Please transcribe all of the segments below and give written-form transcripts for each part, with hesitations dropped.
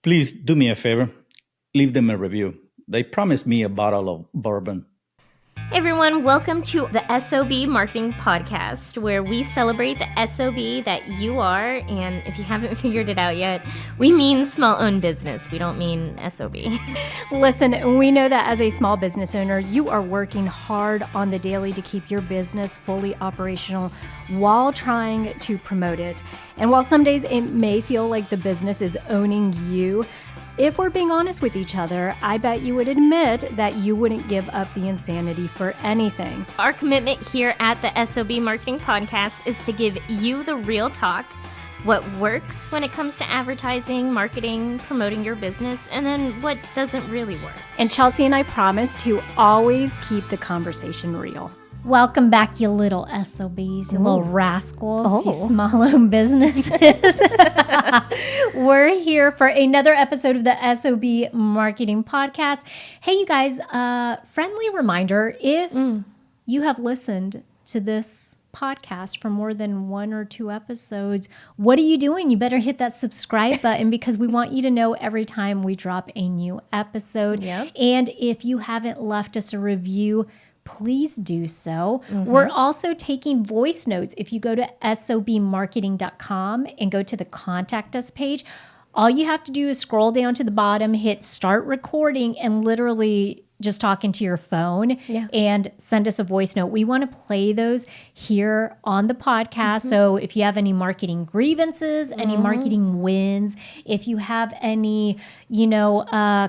Please do me a favor. Leave them a review. They promised me a bottle of bourbon. Hey everyone, welcome to the S.O.B Marketing Podcast, where we celebrate the S.O.B that you are, and if you haven't figured it out yet, we mean small-owned business. We don't mean S.O.B. Listen, we know that as a small business owner, you are working hard on the daily to keep your business fully operational while trying to promote it. And while some days it may feel like the business is owning you, if we're being honest with each other, I bet you would admit that you wouldn't give up the insanity for anything. Our commitment here at the S.O.B Marketing Podcast is to give you the real talk, what works when it comes to advertising, marketing, promoting your business, and then what doesn't really work. And Chelsea and I promise to always keep the conversation real. Welcome back, you little SOBs, you little rascals, you Oh. small-owned businesses. We're here for another episode of the S.O.B Marketing Podcast. Hey, you guys, friendly reminder, if you have listened to this podcast for more than one or two episodes, what are you doing? You better hit that subscribe button because we want you to know every time we drop a new episode. Yep. And if you haven't left us a review, please do so. We're also taking voice notes. If you go to sobmarketing.com and go to the contact us page, all you have to do is scroll down to the bottom, hit start recording, and literally just talk into your phone and send us a voice note. We want to play those here on the podcast. So if you have any marketing grievances, any marketing wins, if you have any,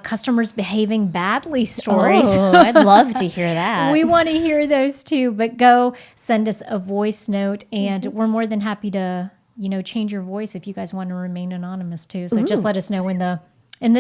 customers behaving badly stories, I'd love to hear that. we want to hear those too. But go send us a voice note, and we're more than happy to, change your voice if you guys want to remain anonymous too. So just let us know in the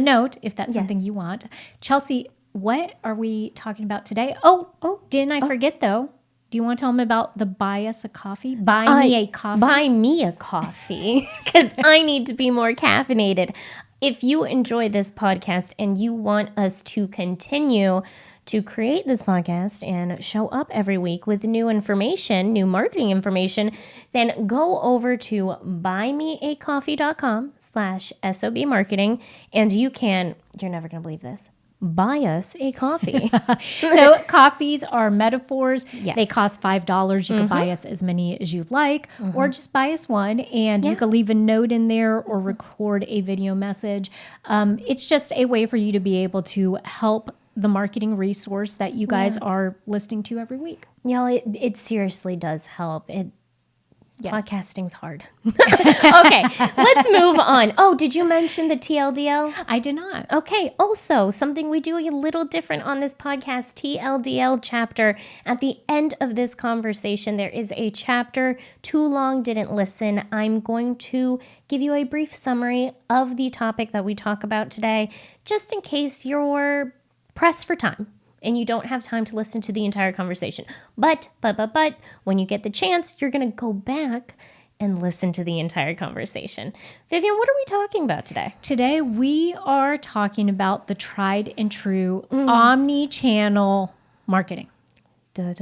note if that's something you want. Chelsea, what are we talking about today? Oh, didn't I forget though? Do you want to tell them about the buy us a coffee? Buy me a coffee. Buy me a coffee because I need to be more caffeinated. If you enjoy this podcast and you want us to continue to create this podcast and show up every week with new information, new marketing information, then go over to buymeacoffee.com/SOB marketing and you're never going to believe this, buy us a coffee. So coffees are metaphors. Yes. They cost $5. You can buy us as many as you'd like, or just buy us one, and you can leave a note in there or record a video message. It's just a way for you to be able to help the marketing resource that you guys are listening to every week. Y'all, it seriously does help. Podcasting's hard. Okay, let's move on. Oh, did you mention the TLDL? I did not. Okay, also, something we do a little different on this podcast, TLDL chapter. At the end of this conversation, there is a chapter, Too Long Didn't Listen. I'm going to give you a brief summary of the topic that we talk about today, just in case you're pressed for time and you don't have time to listen to the entire conversation. But, when you get the chance, you're going to go back and listen to the entire conversation. Vivian, what are we talking about today? Today, we are talking about the tried and true omni-channel marketing. Yes.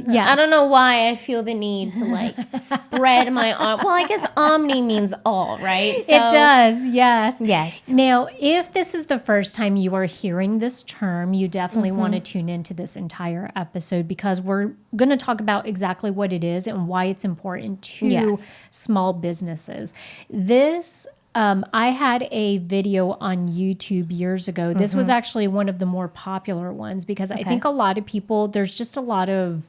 Yeah. I don't know why I feel the need to spread my arm. Well, I guess omni means all, right? So, It does, yes. Yes. Now, if this is the first time you are hearing this term, you definitely want to tune into this entire episode because we're going to talk about exactly what it is and why it's important to small businesses. This I had a video on YouTube years ago. This was actually one of the more popular ones because I think a lot of people, there's just a lot of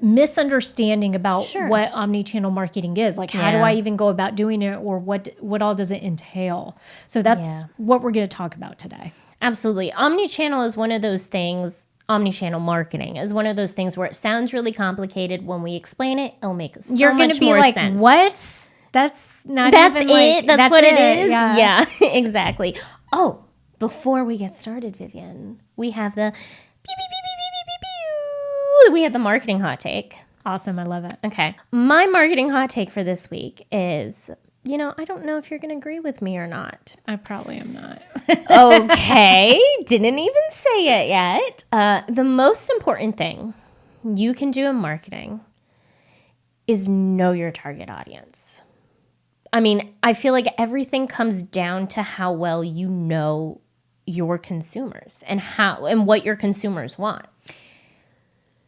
misunderstanding about what omnichannel marketing is. Like, how do I even go about doing it, or what all does it entail? So that's what we're going to talk about today. Absolutely. Omnichannel is one of those things. Omnichannel marketing is one of those things where it sounds really complicated. When we explain it, it'll make so You're going much to be more like, sense. what? That's not That's even it? like, That's what it is? Yeah. Yeah, exactly. Oh, before we get started, Vivian, we have the beep, beep, beep, beep, beep, beep, beep, beep. We have the marketing hot take. Awesome. I love it. Okay. My marketing hot take for this week is, I don't know if you're going to agree with me or not. I probably am not. Okay. Didn't even say it yet. The most important thing you can do in marketing is know your target audience. I mean, I feel like everything comes down to how well you know your consumers and what your consumers want.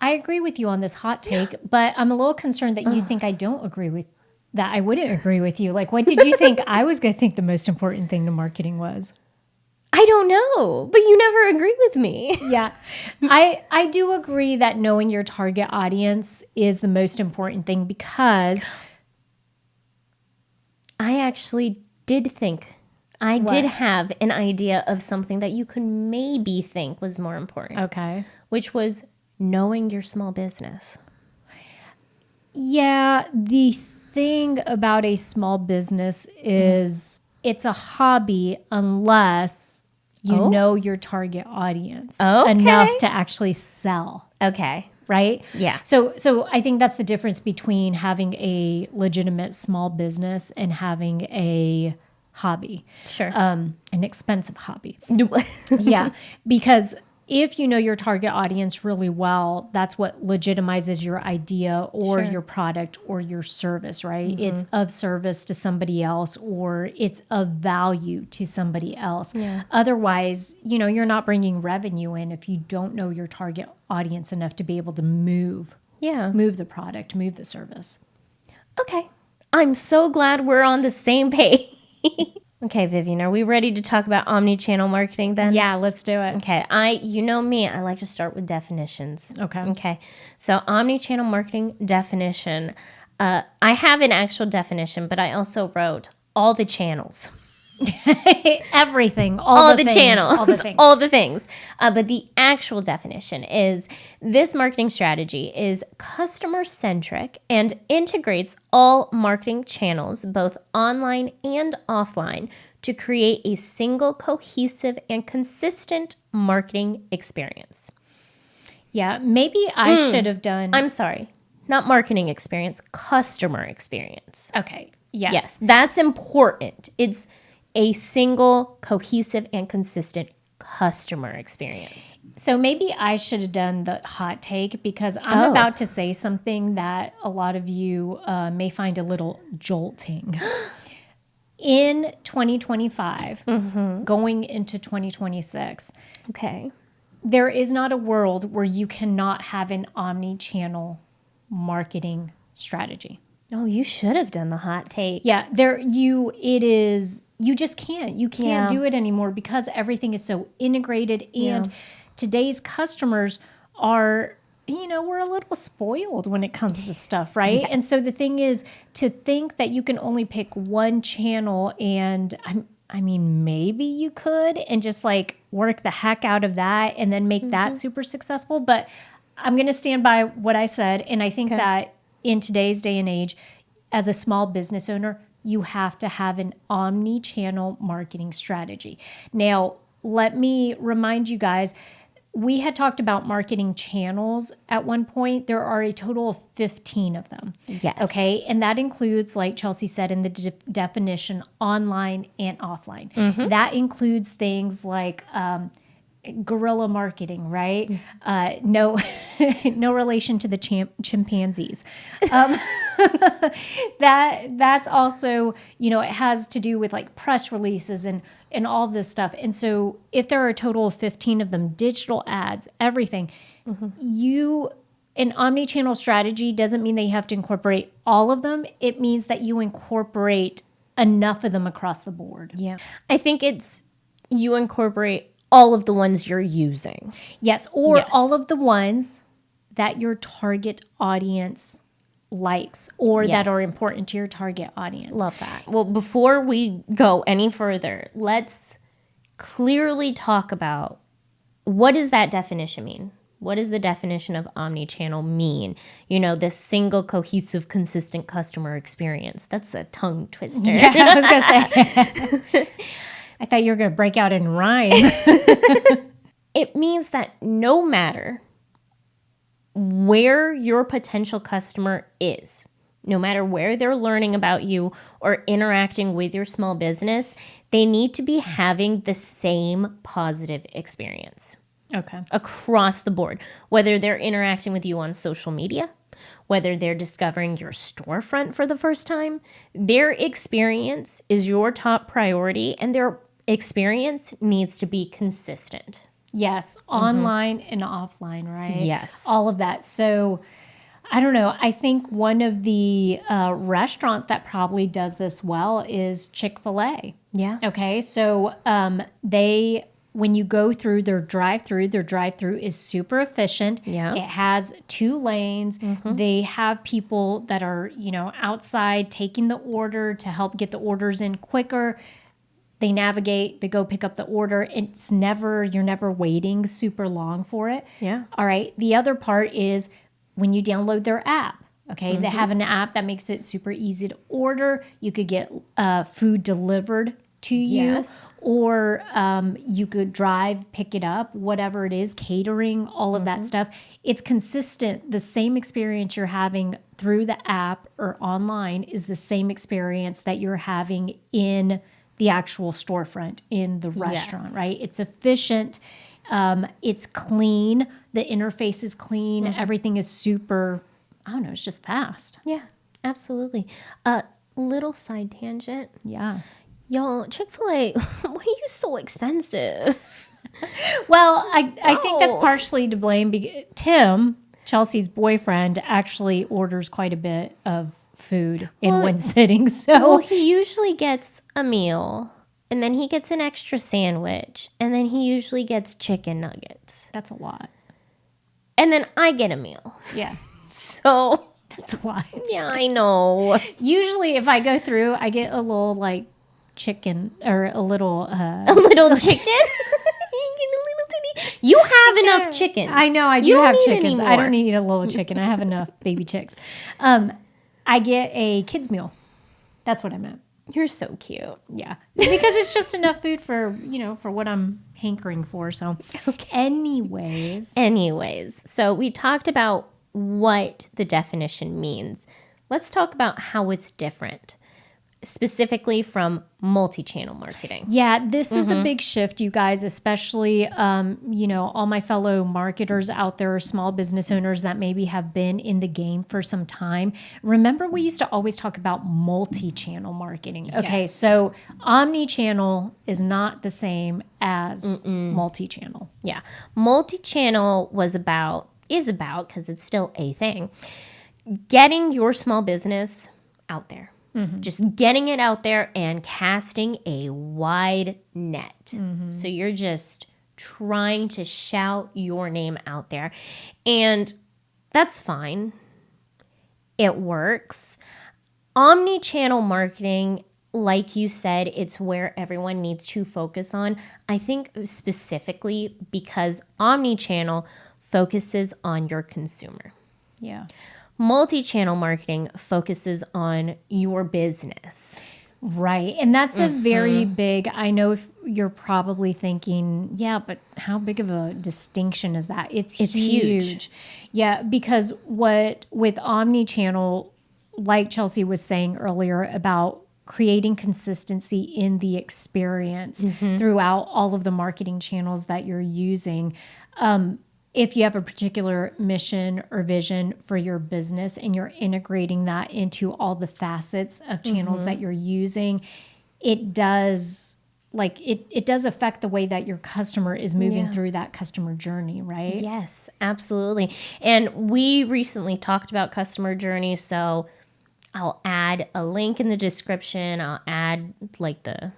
I agree with you on this hot take, but I'm a little concerned that you think I don't agree with that. I wouldn't agree with you. Like, what did you think I was going to think the most important thing to marketing was? I don't know, but you never agree with me. Yeah. I do agree that knowing your target audience is the most important thing because I actually did think, I did have an idea of something that you could maybe think was more important. Okay. Which was knowing your small business. Yeah, the thing about a small business is it's a hobby unless you know your target audience enough to actually sell. Okay. Right? Yeah. So I think that's the difference between having a legitimate small business and having a hobby. Sure. An expensive hobby. Yeah. Because if you know your target audience really well, that's what legitimizes your idea or your product or your service, right? Mm-hmm. It's of service to somebody else or it's of value to somebody else. Yeah. Otherwise, you're not bringing revenue in if you don't know your target audience enough to be able to move the product, move the service. Okay. I'm so glad we're on the same page. Okay, Vivian, are we ready to talk about omnichannel marketing then? Yeah, let's do it. Okay, you know me, I like to start with definitions. Okay. So omnichannel marketing definition. I have an actual definition, but I also wrote all the channels. Everything, all the channels, all the things. But the actual definition is this marketing strategy is customer-centric and integrates all marketing channels, both online and offline, to create a single, cohesive, and consistent marketing experience. Yeah, maybe I should have done... I'm sorry, not marketing experience, customer experience. Okay, yes. That's important. It's a single, cohesive, and consistent customer experience. So maybe I should have done the hot take because I'm about to say something that a lot of you may find a little jolting. In 2025, going into 2026, there is not a world where you cannot have an omni-channel marketing strategy. Oh, you should have done the hot take. Yeah, you just can't. You can't do it anymore because everything is so integrated and today's customers are, we're a little spoiled when it comes to stuff, right? Yes. And so the thing is to think that you can only pick one channel and I mean, maybe you could and just like work the heck out of that and then make that super successful. But I'm going to stand by what I said. And I think that in today's day and age, as a small business owner, you have to have an omni-channel marketing strategy. Now, let me remind you guys, we had talked about marketing channels at one point. There are a total of 15 of them. Yes. Okay. And that includes, like Chelsea said in the definition, online and offline. Mm-hmm. That includes things like guerrilla marketing, right? No relation to the chimpanzees. That's also, it has to do with like press releases and all this stuff. And so if there are a total of 15 of them, digital ads, everything, an omni-channel strategy doesn't mean that you have to incorporate all of them. It means that you incorporate enough of them across the board. Yeah. I think you incorporate all of the ones you're using. Yes, or all of the ones that your target audience likes or that are important to your target audience. Love that. Well, before we go any further, let's clearly talk about what does that definition mean? What does the definition of omnichannel mean? This single, cohesive, consistent customer experience. That's a tongue twister. Yeah, I was going to say. I thought you were going to break out in rhyme. It means that no matter where your potential customer is, no matter where they're learning about you or interacting with your small business, they need to be having the same positive experience. Okay. Across the board, whether they're interacting with you on social media, whether they're discovering your storefront for the first time, their experience is your top priority, and their experience needs to be consistent. Yes, online and offline, right? Yes. All of that. So I don't know. I think one of the restaurants that probably does this well is Chick-fil-A. Yeah. Okay. So when you go through their drive-through is super efficient. Yeah. It has 2 lanes. They have people that are, outside taking the order to help get the orders in quicker. They navigate, they go pick up the order. You're never waiting super long for it. Yeah. All right. The other part is when you download their app. Okay. They have an app that makes it super easy to order. You could get food delivered to you, Yes. or you could drive, pick it up, whatever it is, catering, all of that stuff. It's consistent. The same experience you're having through the app or online is the same experience that you're having in the actual storefront in the restaurant, right? It's efficient. It's clean. The interface is clean. Everything is super, I don't know, it's just fast. Yeah, absolutely. Little side tangent. Yeah. Y'all, Chick-fil-A, why are you so expensive? Well, I think that's Oh. partially to blame. Tim, Chelsea's boyfriend, actually orders quite a bit of food in one sitting. So Well, he usually gets a meal, and then he gets an extra sandwich, and then he usually gets chicken nuggets. that's a lot. And then I get a meal. Yeah. So, That's a lot. yeah, I know. Usually if I go through, I get a little chicken or a little A little chicken? You have enough chickens. I know, I You do don't have need chickens. any I more. don't need a little chicken. I have enough baby chicks. I get a kids meal. That's what I meant. You're so cute. Yeah. Because it's just enough food for, for what I'm hankering for. So Anyways, so we talked about what the definition means. Let's talk about how it's different, specifically from multi-channel marketing. yeah, this is a big shift, you guys, especially, all my fellow marketers out there, small business owners that maybe have been in the game for some time. Remember, we used to always talk about multi-channel marketing. Okay, Yes. so omni-channel is not the same as multi-channel. Yeah. Multi-channel is about, because it's still a thing, getting your small business out there. Just getting it out there and casting a wide net. So you're just trying to shout your name out there. And that's fine. It works. Omni-channel marketing, like you said, it's where everyone needs to focus on. I think specifically because omni-channel focuses on your consumer. Yeah. Multi-channel marketing focuses on your business. Right. And that's a very big, I know if you're probably thinking, yeah, but how big of a distinction is that? It's huge. Yeah, because with omni-channel, like Chelsea was saying earlier about creating consistency in the experience throughout all of the marketing channels that you're using. If you have a particular mission or vision for your business and you're integrating that into all the facets of channels that you're using, it does affect the way that your customer is moving through that customer journey, right? Yes, absolutely. And we recently talked about customer journey, so I'll add a link in the description. I'll add the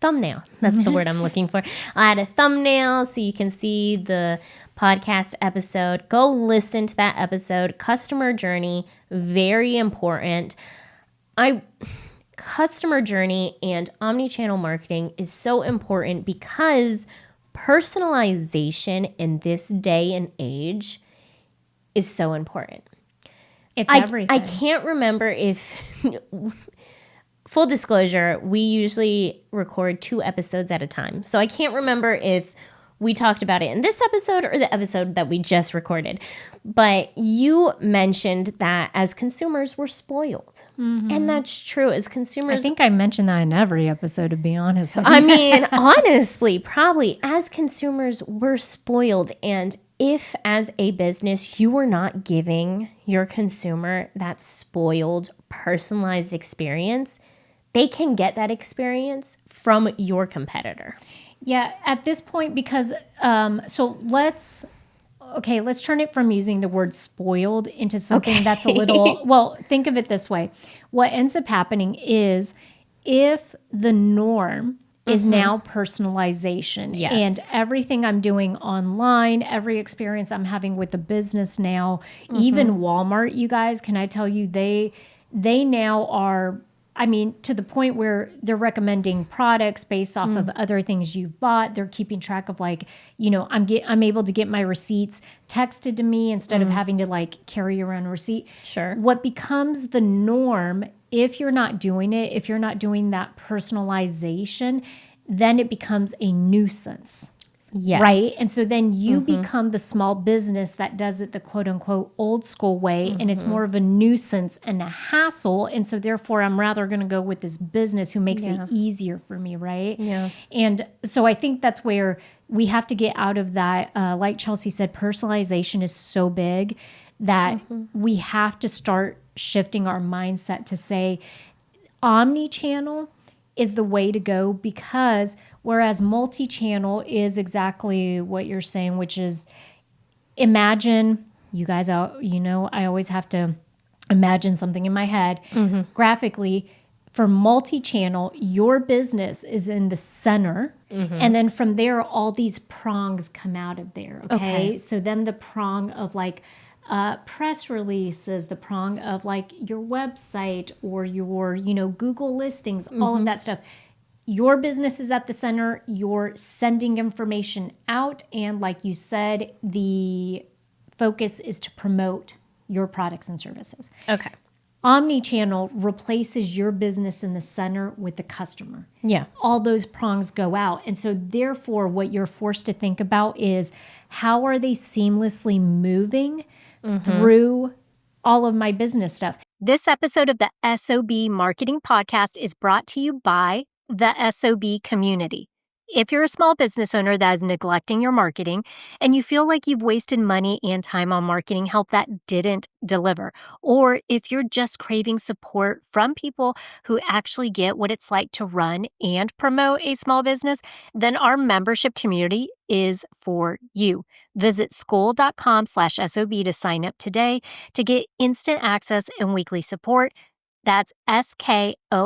thumbnail. That's the word I'm looking for. I'll add a thumbnail so you can see the podcast episode. Go listen to that episode. Customer journey, very important. Customer journey and omni-channel marketing is so important because personalization in this day and age is so important. It's everything. I can't remember if... Full disclosure, we usually record 2 episodes at a time. So I can't remember if we talked about it in this episode or the episode that we just recorded. But you mentioned that as consumers, we're spoiled. And that's true. As consumers... I think I mentioned that in every episode, to be honest with you. I mean, honestly, probably as consumers, we're spoiled. And if as a business you are not giving your consumer that spoiled, personalized experience, they can get that experience from your competitor. Yeah, at this point, because let's turn it from using the word spoiled into something that's a little, well, think of it this way. What ends up happening is if the norm is now personalization, and everything I'm doing online, every experience I'm having with the business now, even Walmart, you guys, can I tell you, they now are, I mean, to the point where they're recommending products based off of other things you've bought. They're keeping track of, like, you know, I'm able to get my receipts texted to me instead of having to like carry around a receipt. Sure. What becomes the norm, if you're not doing it, if you're not doing that personalization, then it becomes a nuisance. Yes. Right. And so then you become the small business that does it the quote unquote old school way. And it's more of a nuisance and a hassle. And so therefore, I'm rather going to go with this business who makes it easier for me. Right. Yeah. And so I think that's where we have to get out of that. Like Chelsea said, personalization is so big that we have to start shifting our mindset to say omnichannel is the way to go, because whereas multi-channel is exactly what you're saying, which is imagine, you guys, you know, I always have to imagine something in my head graphically. For multi-channel, your business is in the center, and then from there, all these prongs come out of there. Okay. So then the prong of like press releases, the prong of like your website or your, you know, Google listings, all of that stuff. Your business is at the center. You're sending information out. And like you said, the focus is to promote your products and services. Okay. Omnichannel replaces your business in the center with the customer. Yeah. All those prongs go out. And so therefore, what you're forced to think about is how are they seamlessly moving through all of my business stuff. This episode of the S.O.B Marketing Podcast is brought to you by the S.O.B community. If you're a small business owner that is neglecting your marketing and you feel like you've wasted money and time on marketing help that didn't deliver, or if you're just craving support from people who actually get what it's like to run and promote a small business, then our membership community is for you. Visit school.com/SOB to sign up today to get instant access and weekly support. That's SKOOL.com/SOB.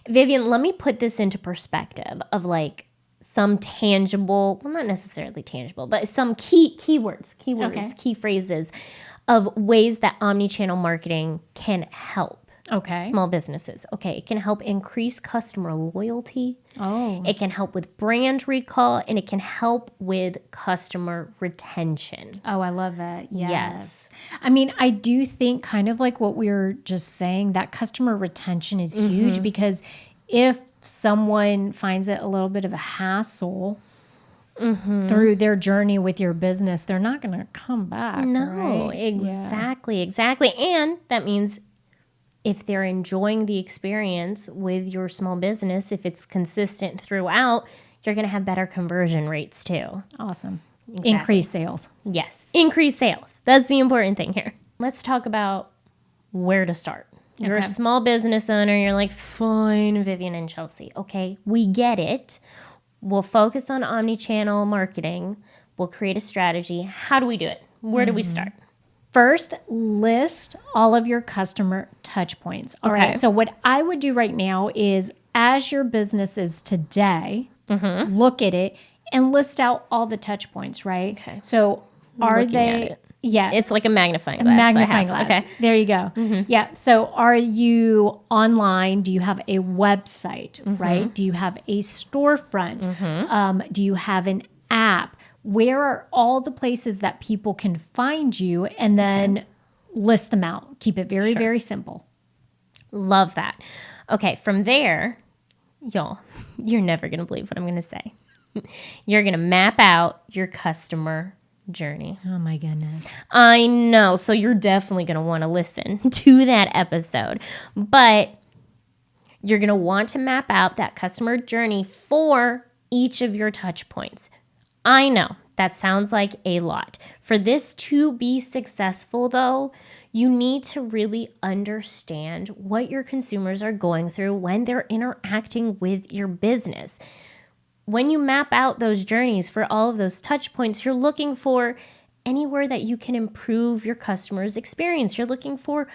Vivian, let me put this into perspective of like some tangible, well, not necessarily tangible, but some keywords, key phrases of ways that omnichannel marketing can help small businesses. Okay, it can help increase customer loyalty. Oh. It can help with brand recall, and it can help with customer retention. Oh, I love it. Yes. I mean, I do think kind of like what we were just saying, that customer retention is huge, because if someone finds it a little bit of a hassle through their journey with your business, they're not going to come back. No, right? exactly. And that means if they're enjoying the experience with your small business, if it's consistent throughout, you're going to have better conversion rates too. Awesome. Exactly. Increase sales. Yes, increase sales. That's the important thing here. Let's talk about where to start. You're a small business owner. You're like, fine, Vivian and Chelsea. Okay, we get it. We'll focus on omnichannel marketing. We'll create a strategy. How do we do it? Where do we start? First, list all of your customer touch points. All right. So what I would do right now is, as your business is today, look at it and list out all the touch points, right? Okay. So are they... Yeah. It's like a magnifying glass. Magnifying glass. Okay. There you go. Yeah. So are you online? Do you have a website, right? Do you have a storefront? Do you have an app? Where are all the places that people can find you? And then list them out. Keep it very, very simple. Love that. Okay. From there, y'all, you're never going to believe what I'm going to say. You're going to map out your customer journey. Oh my goodness. I know. So you're definitely going to want to listen to that episode. But you're going to want to map out that customer journey for each of your touch points. I know that sounds like a lot. For this to be successful, though, you need to really understand what your consumers are going through when they're interacting with your business. When you map out those journeys for all of those touch points, you're looking for anywhere that you can improve your customer's experience. You're looking for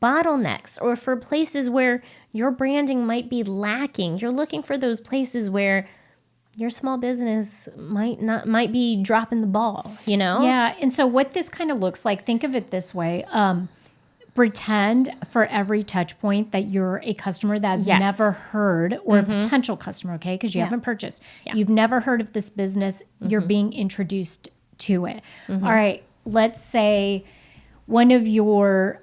bottlenecks or for places where your branding might be lacking. You're looking for those places where your small business might be dropping the ball, you know? Yeah. And so what this kind of looks like, think of it this way. Pretend for every touch point that you're a customer that's never heard, or a potential customer, okay? Because you haven't purchased. Yeah. You've never heard of this business. You're being introduced to it. All right. Let's say one of your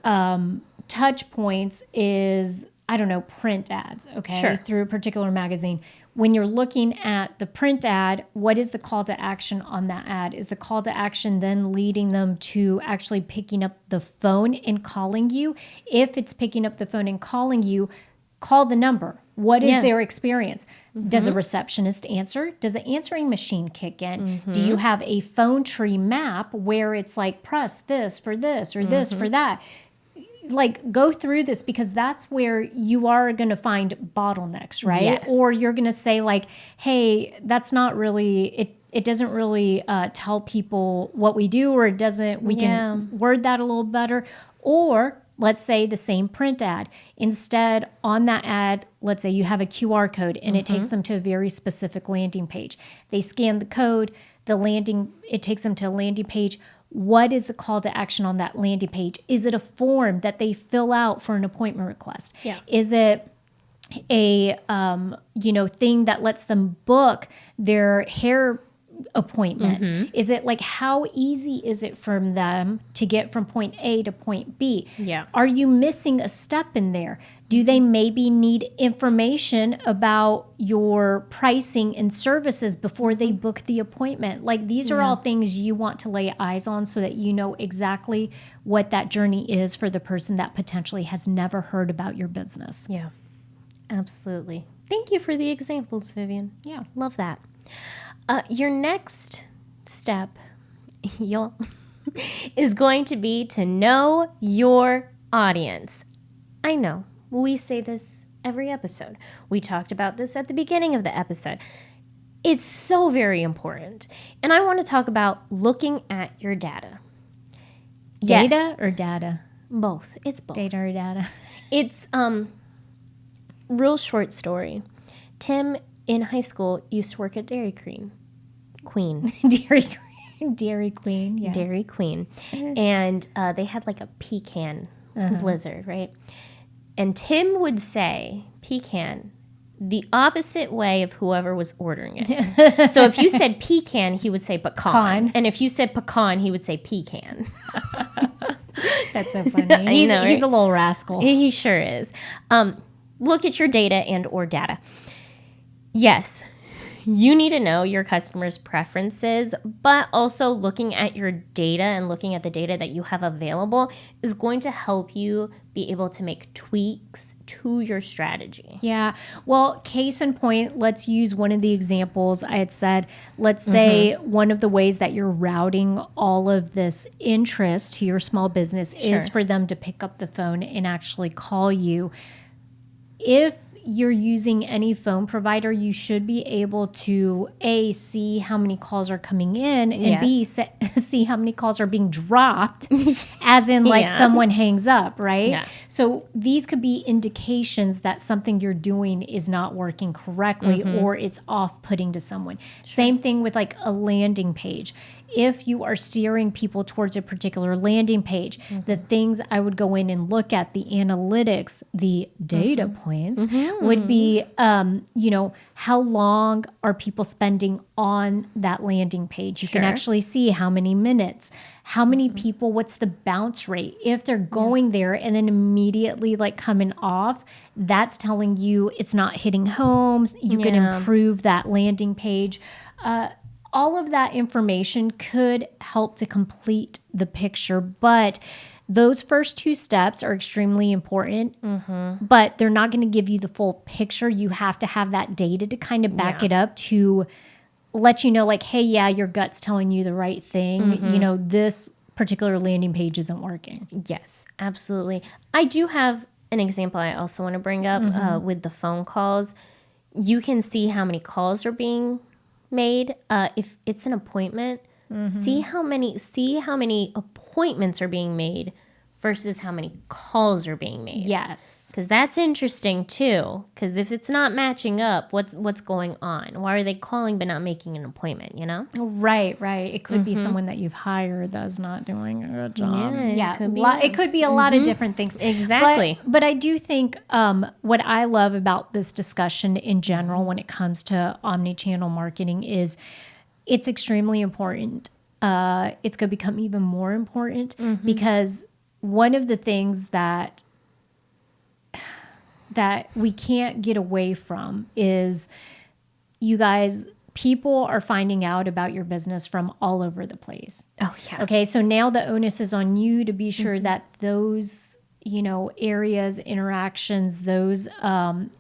touch points is, I don't know, print ads, okay? Sure. Through a particular magazine. When you're looking at the print ad, what is the call to action on that ad? Is the call to action then leading them to actually picking up the phone and calling you? If it's picking up the phone and calling you, call the number. What is their experience? Does a receptionist answer? Does an answering machine kick in? Do you have a phone tree map where it's like, press this for this or this for that? Like, go through this, because that's where you are going to find bottlenecks, right? Yes. Or you're going to say like, hey, that's not really, it doesn't really tell people what we do, or it doesn't, we can word that a little better. Or let's say the same print ad. Instead, on that ad, let's say you have a QR code and it takes them to a very specific landing page. They scan the code, it takes them to a landing page. What is the call to action on that landing page? Is it a form that they fill out for an appointment request? Yeah. Is it a thing that lets them book their hair appointment? Is it like, how easy is it for them to get from point A to point B? Yeah. Are you missing a step in there? Do they maybe need information about your pricing and services before they book the appointment? Like, these are all things you want to lay eyes on so that you know exactly what that journey is for the person that potentially has never heard about your business. Yeah, absolutely. Thank you for the examples, Vivian. Yeah. Love that. Your next step, y'all, is going to be to know your audience. I know, we say this every episode. We talked about this at the beginning of the episode. It's so very important. And I want to talk about looking at your data. Data or data? Both. It's both. Data or data? It's real short story. Tim in high school used to work at Dairy Queen. Dairy Queen, yes. Dairy Queen. And they had like a pecan blizzard, right? And Tim would say pecan the opposite way of whoever was ordering it. So if you said pecan, he would say pecan. And if you said pecan, he would say pecan. That's so funny. He's a little rascal. He sure is. Look at your data and or data. Yes, you need to know your customers' preferences, but also looking at your data and looking at the data that you have available is going to help you be able to make tweaks to your strategy. Yeah. Well, case in point, let's use one of the examples I had said. Let's say one of the ways that you're routing all of this interest to your small business is for them to pick up the phone and actually call you. If you're using any phone provider, you should be able to A, see how many calls are coming in, and B, see how many calls are being dropped, as in like someone hangs up, right? Yeah. So these could be indications that something you're doing is not working correctly or it's off-putting to someone. Same thing with like a landing page. If you are steering people towards a particular landing page, the things I would go in and look at, the analytics, the data points, would be, how long are people spending on that landing page? You can actually see how many minutes, how many people, what's the bounce rate. If they're going there and then immediately like coming off, that's telling you it's not hitting home. You can improve that landing page. All of that information could help to complete the picture, but those first two steps are extremely important, but they're not going to give you the full picture. You have to have that data to kind of back it up to let you know like, hey, yeah, your gut's telling you the right thing. You know, this particular landing page isn't working. Yes, absolutely. I do have an example I also want to bring up with the phone calls. You can see how many calls are being made. If it's an appointment, see how many appointments are being made versus how many calls are being made. Yes. Because that's interesting too. Because if it's not matching up, what's going on? Why are they calling but not making an appointment, you know? Right. It could be someone that you've hired that's not doing a good job. Yeah, It could be a lot of different things. Exactly. But I do think what I love about this discussion in general when it comes to omnichannel marketing is it's extremely important. It's going to become even more important because one of the things that we can't get away from is, you guys, people are finding out about your business from all over the place. Oh, yeah. Okay, so now the onus is on you to be sure that those, you know, areas, interactions, those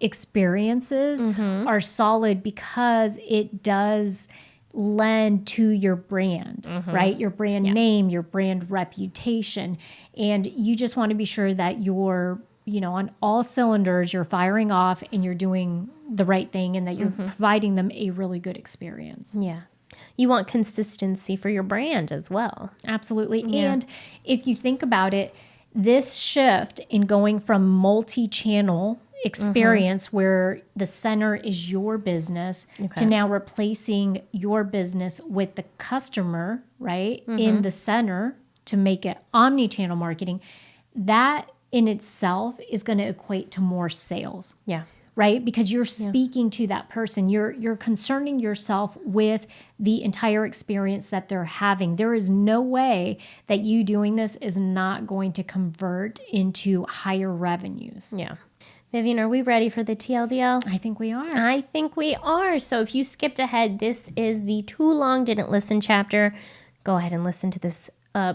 experiences are solid, because it does lend to your brand, right? Your brand name, your brand reputation. And you just want to be sure that you're, you know, on all cylinders, you're firing off and you're doing the right thing, and that you're providing them a really good experience. Yeah. You want consistency for your brand as well. Absolutely. Yeah. And if you think about it, this shift in going from multi-channel experience where the center is your business to now replacing your business with the customer, right, in the center to make it omni-channel marketing, that in itself is going to equate to more sales. Yeah. Right? Because you're speaking to that person. You're concerning yourself with the entire experience that they're having. There is no way that you doing this is not going to convert into higher revenues. Yeah. Vivian, are we ready for the TLDL? I think we are. I think we are. So if you skipped ahead, this is the too long didn't listen chapter. Go ahead and listen to this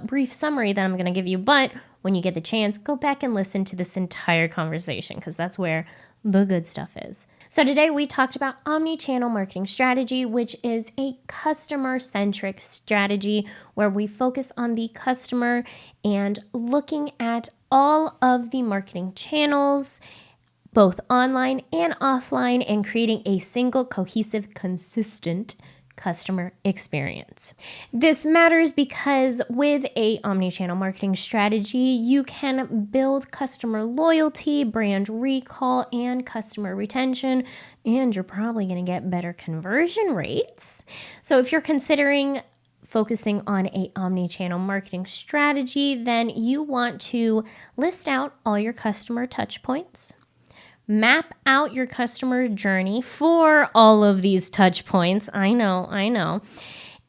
brief summary that I'm going to give you. But when you get the chance, go back and listen to this entire conversation, because that's where the good stuff is. So today we talked about omni-channel marketing strategy, which is a customer-centric strategy where we focus on the customer and looking at all of the marketing channels, both online and offline, and creating a single, cohesive, consistent customer experience. This matters because with a omnichannel marketing strategy, you can build customer loyalty, brand recall, and customer retention, and you're probably going to get better conversion rates. So if you're considering focusing on a omnichannel marketing strategy, then you want to list out all your customer touch points. Map out your customer journey for all of these touch points. I know.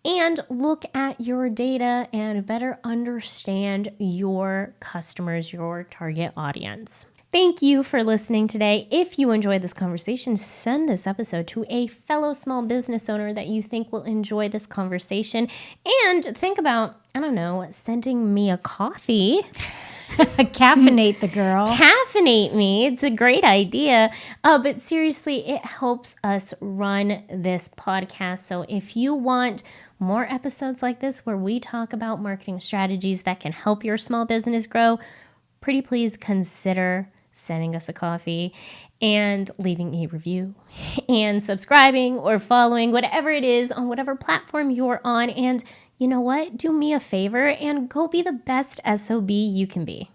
And look at your data and better understand your customers, your target audience. Thank you for listening today. If you enjoyed this conversation, send this episode to a fellow small business owner that you think will enjoy this conversation. And think about, sending me a coffee. Caffeinate the girl. Caffeinate me. It's a great idea. But seriously, it helps us run this podcast. So if you want more episodes like this where we talk about marketing strategies that can help your small business grow, pretty please consider sending us a coffee and leaving a review and subscribing or following, whatever it is on whatever platform you're on. And you know what? Do me a favor and go be the best S.O.B you can be.